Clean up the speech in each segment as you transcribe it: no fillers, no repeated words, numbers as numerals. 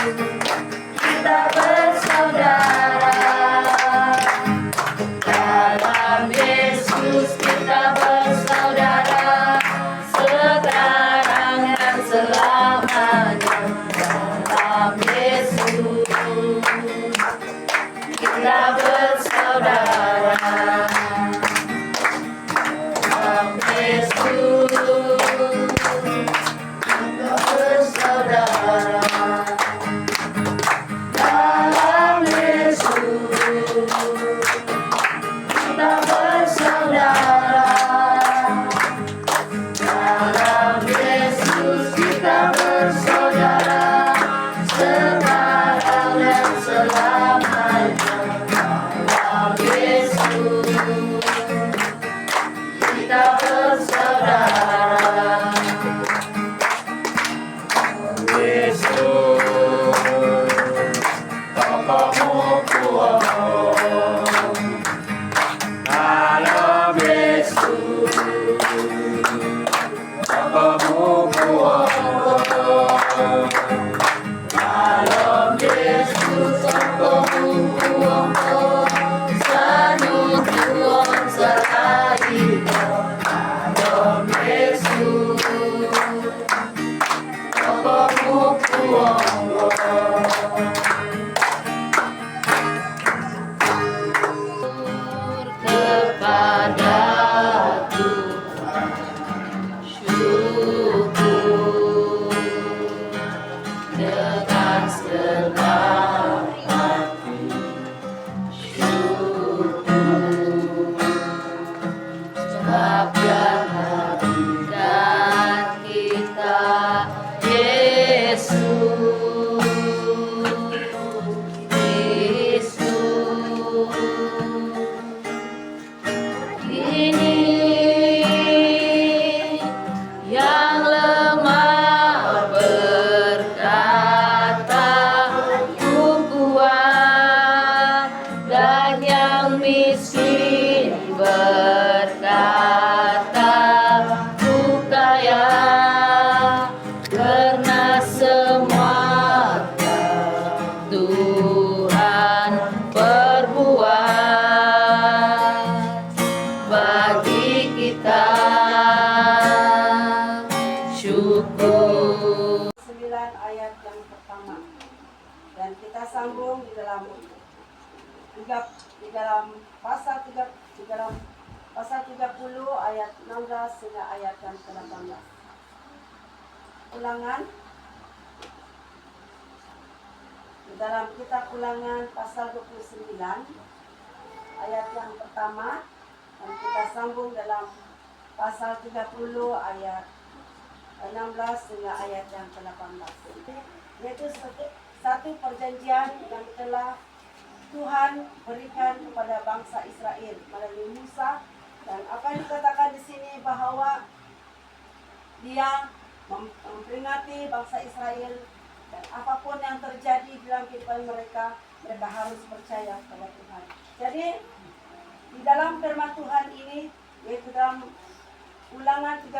kita bersaudara. Dalam Yesus kita bersaudara, sekarang dan selamanya. Dalam Yesus kita bersaudara. Dalam Yesus kita bersaudara. Dalam Yesus kita bersaudara. Dalam Yesus kita bersaudara, sekarang dan selamanya. Dalam Yesus kita bersaudara. Yesus, Bapa-Mu kuat. Dalam Yesus, Bapa-Mu kuat. Dalam Yesus, Bapa-Mu kuat. Sanu Tuhan sertai. Dalam Yesus, Bapa-Mu kuat. Kepada Tuhan syukur dengan segenap hati, syukur sebab Dia dan kita Yesus, Yesus. Ini yang lemah berkata ku kuat, dan yang miskin berkata ku kaya, karena semua Tuhan perbuat bagi kita. Syukur. 9 ayat yang pertama, dan kita sambung di dalam pasal 30 ayat 16 hingga ayat yang ke-18. Ulangan di dalam kitab Ulangan pasal 29 ayat yang pertama, dan kita sambung dalam pasal 30 ayat 16 hingga ayat yang ke-18. Yaitu satu perjanjian yang telah Tuhan berikan kepada bangsa Israel melalui Musa, dan apa yang dikatakan di sini bahwa Dia memperingati bangsa Israel, dan apapun yang terjadi dalam kehidupan mereka, mereka harus percaya kepada Tuhan. Jadi di dalam firman Tuhan ini, yaitu dalam Ulangan 30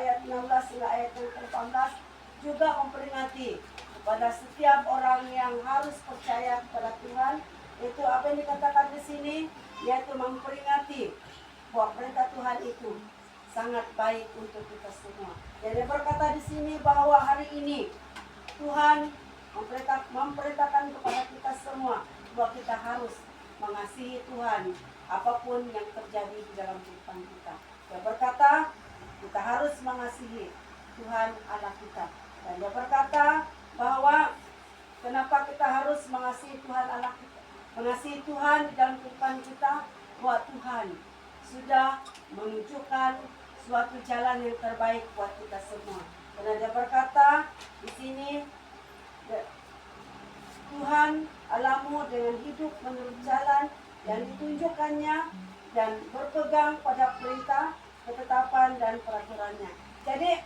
ayat 16 hingga ayat yang ke-18, juga memperingati kepada setiap orang yang harus percaya kepada Tuhan. Itu apa yang dikatakan di sini, yaitu memperingati bahwa perintah Tuhan itu sangat baik untuk kita semua. Jadi berkata di sini bahwa hari ini Tuhan memperintahkan kepada kita semua bahwa kita harus mengasihi Tuhan apapun yang terjadi di dalam kehidupan kita. Dia berkata kita harus mengasihi Tuhan Allah kita. Dan dia berkata bahwa kenapa kita harus mengasihi Tuhan Allah kita, mengasihi Tuhan di dalam kehidupan kita, bahwa Tuhan sudah menunjukkan suatu jalan yang terbaik buat kita semua. Karena dia berkata di sini, Tuhan Allahmu dengan hidup menurut jalan yang ditunjukkannya dan berpegang pada perintah, ketetapan dan peraturannya. Jadi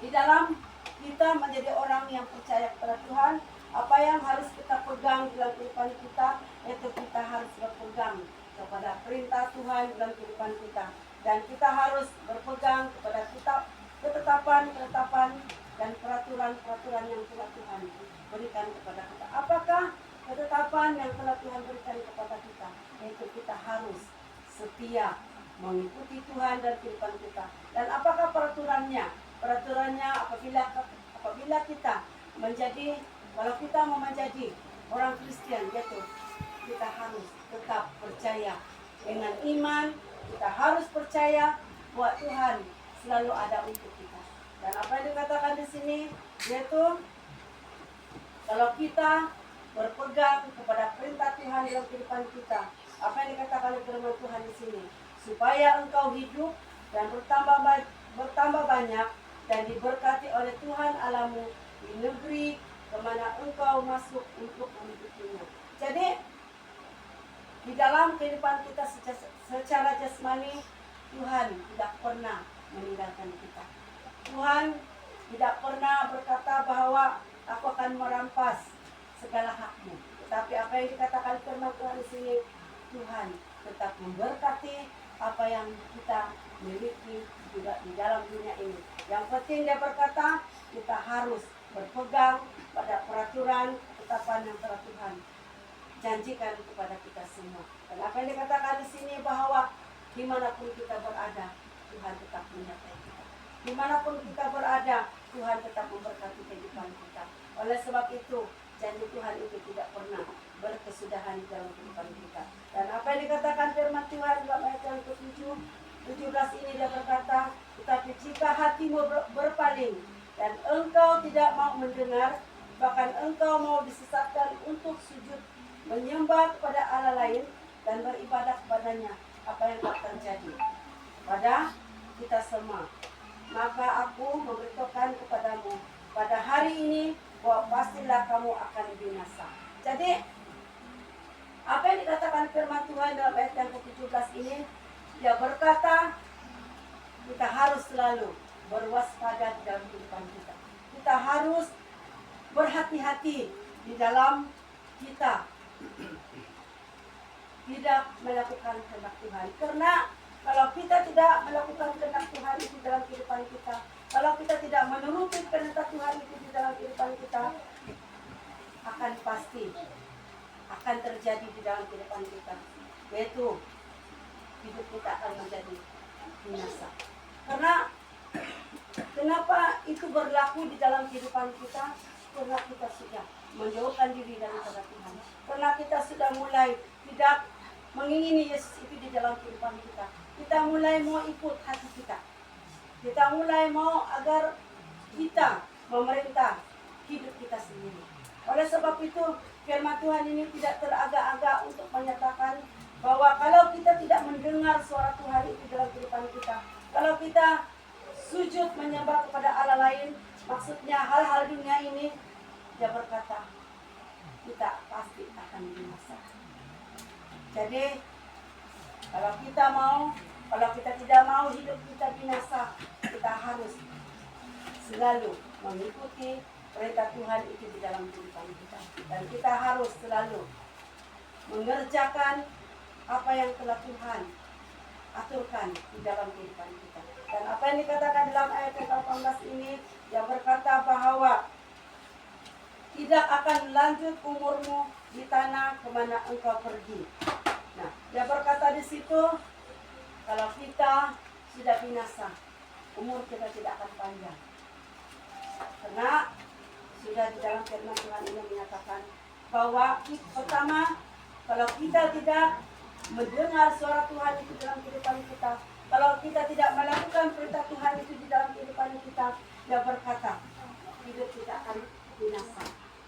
di dalam kita menjadi orang yang percaya kepada Tuhan, apa yang harus kita pegang dalam kehidupan kita, itu kita harus berpegang kepada perintah Tuhan dalam kehidupan kita, dan kita harus berpegang kepada ketetapan dan peraturan yang telah Tuhan berikan kepada kita. Apakah ketetapan yang telah Tuhan berikan kepada kita? Yaitu kita harus setia mengikuti Tuhan dan kehidupan kita. Dan apakah peraturannya? Peraturannya apabila kita menjadi, kalau kita mau menjadi orang Kristen, yaitu kita harus tetap percaya dengan iman. Kita harus percaya bahwa Tuhan selalu ada untuk kita. Dan apa yang dikatakan di sini, yaitu kalau kita berpegang kepada perintah Tuhan dalam kehidupan kita, apa yang dikatakan oleh firman Tuhan di sini, supaya engkau hidup dan bertambah banyak dan diberkati oleh Tuhan Allahmu di negeri kemana engkau masuk untuk mengikutinya. Jadi di dalam kehidupan kita secara jasmani, Tuhan tidak pernah meninggalkan kita. Tuhan tidak pernah berkata bahwa aku akan merampas segala hakmu. Tetapi apa yang dikatakan firman Tuhan di sini, Tuhan tetap memberkati apa yang kita miliki juga di dalam dunia ini. Yang penting dia berkata, kita harus berpegang pada peraturan ketetapan yang telah Tuhan janjikan kepada kita semua. Dan apa yang dikatakan di sini bahwa dimanapun kita berada, Tuhan tetap menyertai kita. Dimanapun kita berada, Tuhan tetap memberkati kehidupan kita. Oleh sebab itu, janji Tuhan itu tidak pernah berkesudahan dalam kehidupan kita. Dan apa yang dikatakan firman Tuhan dalam ayat yang ke-17 ini, dia berkata, tetapi jika hatimu berpaling dan engkau tidak mau mendengar, bahkan engkau mau disesatkan untuk sujud menyembah kepada Allah lain dan beribadah kepadanya, apa yang akan terjadi pada kita semua? Maka aku memberitahukan kepadamu pada hari ini bahwa pastilah kamu akan binasa. Jadi apa yang dikatakan firman Tuhan dalam ayat yang ke-17 ini, dia berkata kita harus selalu berwaspada di dalam kehidupan kita. Kita harus berhati-hati di dalam kita tidak melakukan kehendak Tuhan. Karena kalau kita tidak melakukan kehendak Tuhan itu dalam kehidupan kita, kalau kita tidak menuruti kehendak Tuhan itu di dalam kehidupan kita, akan pasti akan terjadi di dalam kehidupan kita, yaitu hidup kita akan menjadi binasa. Karena kenapa itu berlaku di dalam kehidupan kita? Karena kita sudah menjauhkan diri daripada Tuhan. Karena kita sudah mulai tidak mengingini Yesus itu di dalam kehidupan kita. Kita mulai mau ikut hati kita. Kita mulai mau agar kita memerintah hidup kita sendiri. Oleh sebab itu, firman Tuhan ini tidak teragak-agak untuk menyatakan bahwa kalau kita tidak mendengar suara Tuhan itu dalam kehidupan kita, kalau kita sujud menyembah kepada Allah lain, maksudnya hal-hal dunia ini, dia berkata, kita pasti akan binasa. Jadi, kalau kita tidak mau hidup kita binasa, kita harus selalu mengikuti perintah Tuhan itu di dalam kehidupan kita. Dan kita harus selalu mengerjakan apa yang telah Tuhan aturkan di dalam kehidupan kita. Dan apa yang dikatakan dalam ayat 18 ini, yang berkata bahwa tidak akan lanjut umurmu di tanah kemana engkau pergi. Nah, dia berkata di situ, kalau kita sudah binasa, umur kita tidak akan panjang. Karena sudah di dalam firman Tuhan ini menyatakan bahwa pertama, kalau kita tidak mendengar suara Tuhan itu dalam kehidupan kita, kalau kita tidak melakukan perintah Tuhan itu di dalam kehidupan kita, dia berkata, hidup kita akan binasa.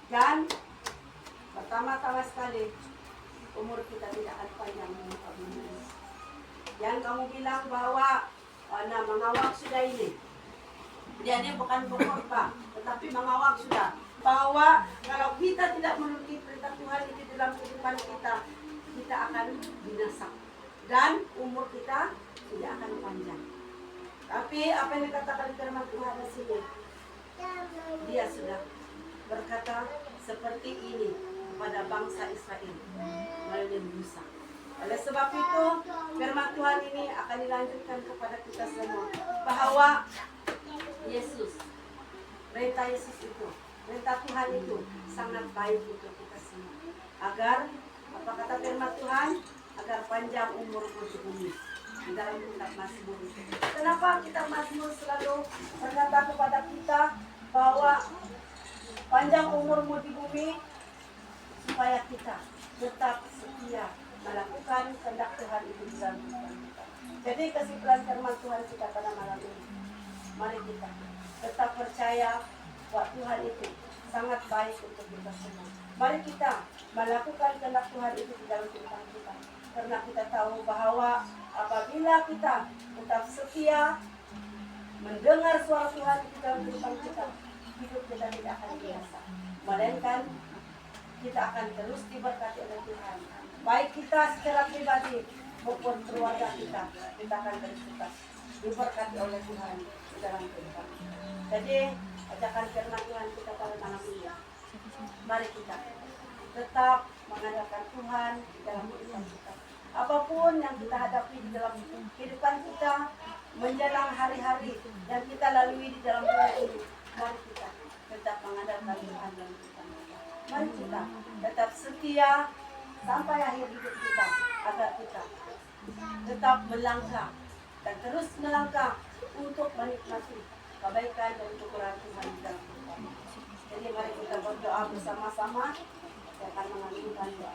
Dan pertama-tama sekali, umur kita tidak akan panjang di muka bumi. Yang kamu bilang bahwa mengawak sudah ini, dia ini bukan berkorban, tetapi mengawak sudah. Bahwa kalau kita tidak menuruti perintah Tuhan itu dalam kehidupan kita, kita akan binasa. Dan umur kita tidak akan panjang. Tapi apa yang dikatakan firman Tuhan di sini, dia sudah berkata seperti ini kepada bangsa Israel melalui Musa. Oleh sebab itu, firman Tuhan ini akan dilanjutkan kepada kita semua bahwa Yesus, perintah Yesus itu Perintah Tuhan itu sangat baik untuk kita semua. Agar, apa kata firman Tuhan? Agar panjang umurmu di bumi. Di dalam kitab Mazmur itu. Kenapa kitab Mazmur selalu berkata kepada kita bahwa panjang umurmu di bumi supaya kita tetap setia melakukan kehendak Tuhan itu di dalam kehidupan kita. Jadi kesimpulan firman Tuhan kita pada malam ini, mari kita tetap percaya bahwa Tuhan itu sangat baik untuk kita semua. Mari kita melakukan kehendak Tuhan itu di dalam kehidupan kita. Karena kita tahu bahwa apabila kita tetap setia mendengar suara Tuhan di dalam kehidupan kita, hidup kita tidak akan biasa. Melainkan kita akan terus diberkati oleh Tuhan. Baik kita secara pribadi maupun keluarga kita akan terus diberkati oleh Tuhan di dalam kehidupan kita. Jadi ajakan firman Tuhan kita pada malam ini, mari kita tetap mengandalkan Tuhan di dalam kehidupan kita. Apapun yang kita hadapi di dalam kehidupan kita menjelang hari-hari yang kita lalui di dalam dunia ini, mari kita tetap mengandalkan Tuhan dalam kehidupan kita. Mari kita tetap setia sampai akhir hidup kita, agar kita tetap melangkah dan terus melangkah untuk menikmati kebaikan dan kekurangan Tuhan di dalam kehidupan kita. Jadi mari kita berdoa bersama-sama. Saya akan mengajukan doa.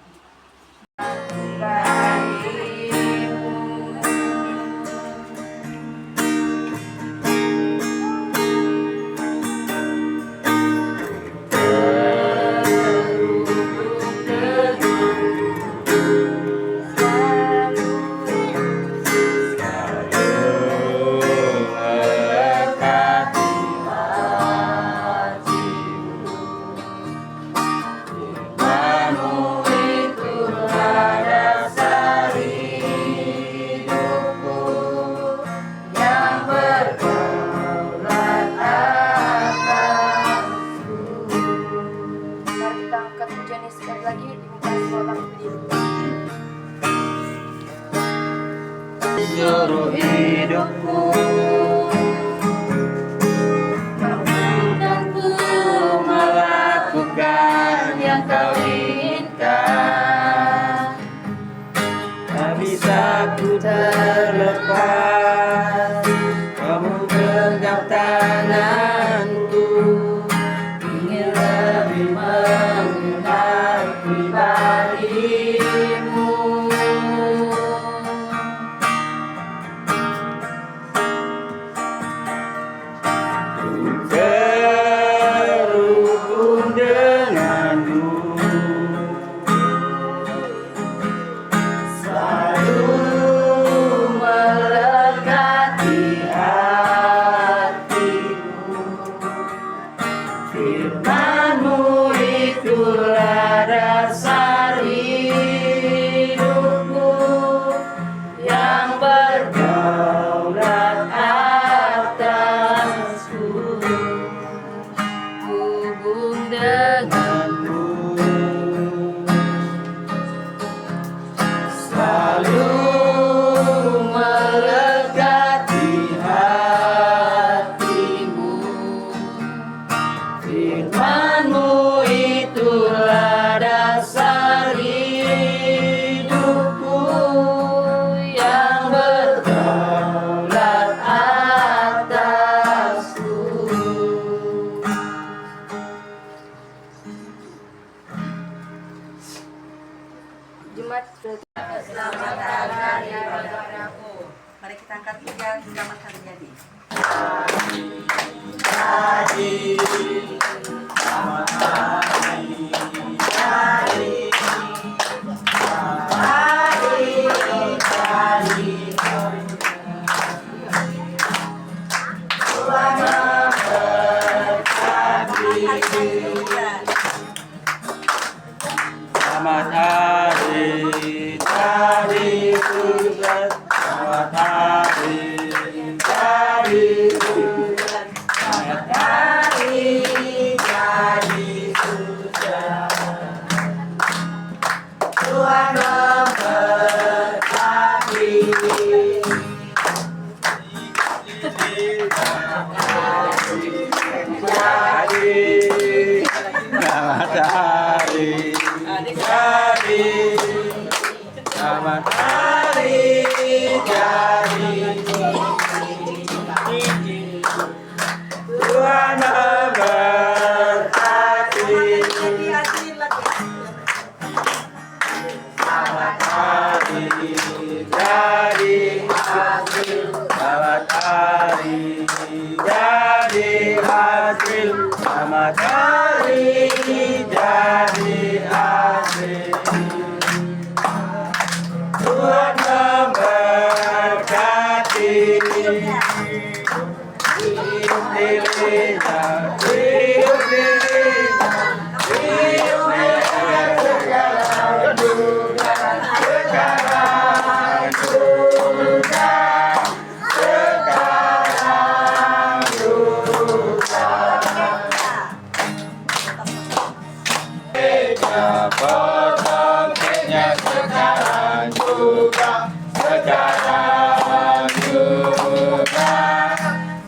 Seluruh hidupku, dan ku melakukan yang kau inginkan. tak bisa ku terlepas, kamu genggam tanganku, ingin lebih mengenal pribadimu. Terhubung denganmu, selalu melekati hatiku. Firman-Mu itulah dasar hidupku, yang berdaulat atasku. Hubung denganmu, Selalu melekati hatimu. Firman-Mu itulah dasar hidupku, yang berdaulat atasku. Jumat selamat hari padaku. Mari kita angkat pujian selamat hari jadi. Selamat hari dari Tuhan, selamat hari dari Tuhan, selamat hari dari Tuhan. Tuhan memberkati. Hari Prakteknya sekarang juga, sekarang juga,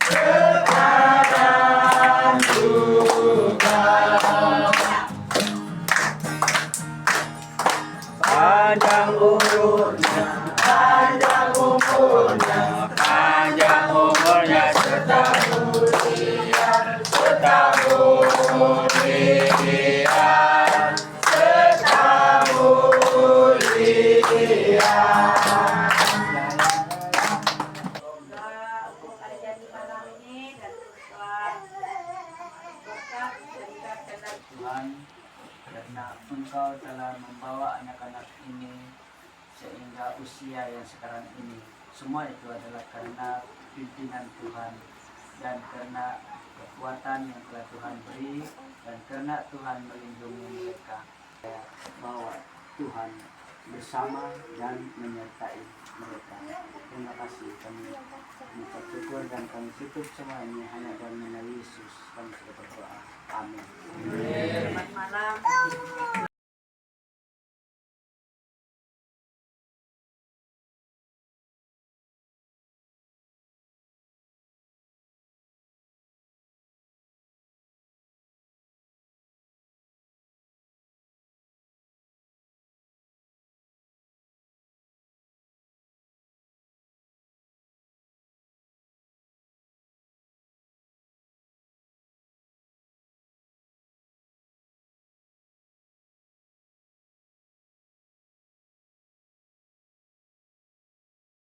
sekarang juga. Panjang umurnya, panjang umurnya, panjang umurnya setahun liar, setahun liar, setahun liar. Semoga untuk acara di malam ini dan Tuhan berkat dan kehendak Tuhan, karena Engkau telah membawa anak-anak ini sehingga usia yang sekarang ini. Semua itu adalah karena pimpinan Tuhan dan karena kekuatan yang telah Tuhan beri dan karena Tuhan melindungi mereka. Bahwa Tuhan bersama dan menyertai mereka. Terima kasih, kami mengucap syukur dan kami tutup semua ini hanya dalam nama Yesus kami sudah berdoa. Amin. selamat malam.